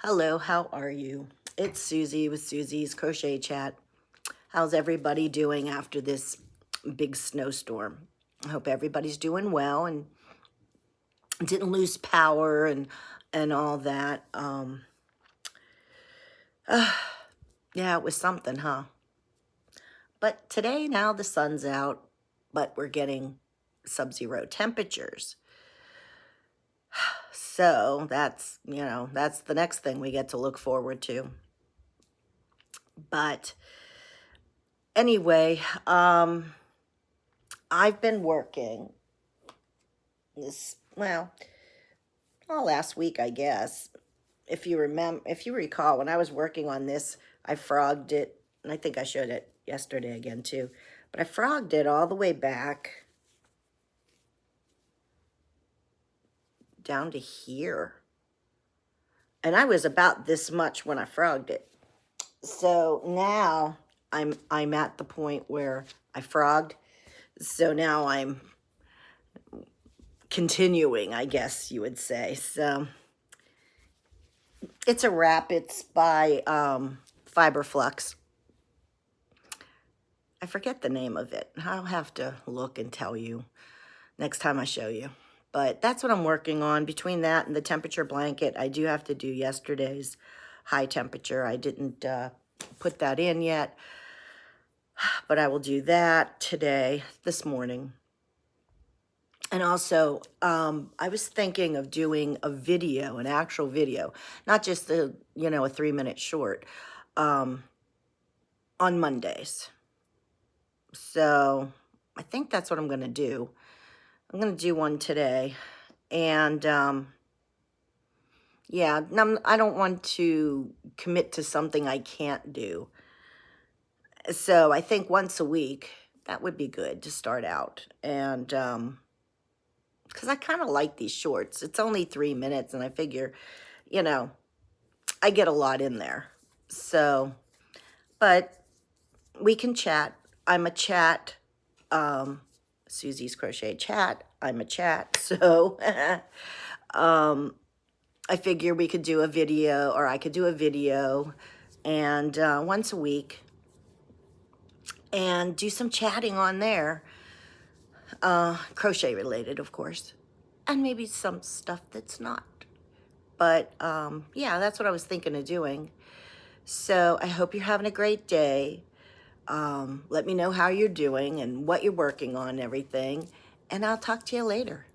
Hello, how are you? It's Susie with Susie's Crochet Chat. How's everybody doing after this big snowstorm? I hope everybody's doing well and didn't lose power and all that. Yeah, it was something, huh? But today now the sun's out, but we're getting sub-zero temperatures. So that's the next thing we get to look forward to. But anyway, I've been working last week, I guess. If you recall, when I was working on this, I frogged it, and I think I showed it yesterday again too. But I frogged it all the way back down to here. And I was about this much when I frogged it. So now I'm at the point where I frogged. So now I'm continuing, I guess you would say. So it's a wrap. It's by Fiberflux. I forget the name of it. I'll have to look and tell you next time I show you. But that's what I'm working on. Between that and the temperature blanket, I do have to do yesterday's high temperature. I didn't put that in yet, but I will do that today, this morning. And also, I was thinking of doing a video, an actual video, not just a 3-minute short, on Mondays. So I think that's what I'm going to do. I'm going to do one today. And yeah, I don't want to commit to something I can't do. So I think once a week, that would be good to start out. And because I kind of like these shorts. It's only 3 minutes, and I figure, I get a lot in there. So, but we can chat. I'm a chat. Susie's Crochet Chat. I'm a chat. So, I figure we could do a video, or I could do a video, and once a week, and do some chatting on there. Crochet related, of course, and maybe some stuff that's not. But yeah, that's what I was thinking of doing. So I hope you're having a great day. Let me know how you're doing and what you're working on and everything, and I'll talk to you later.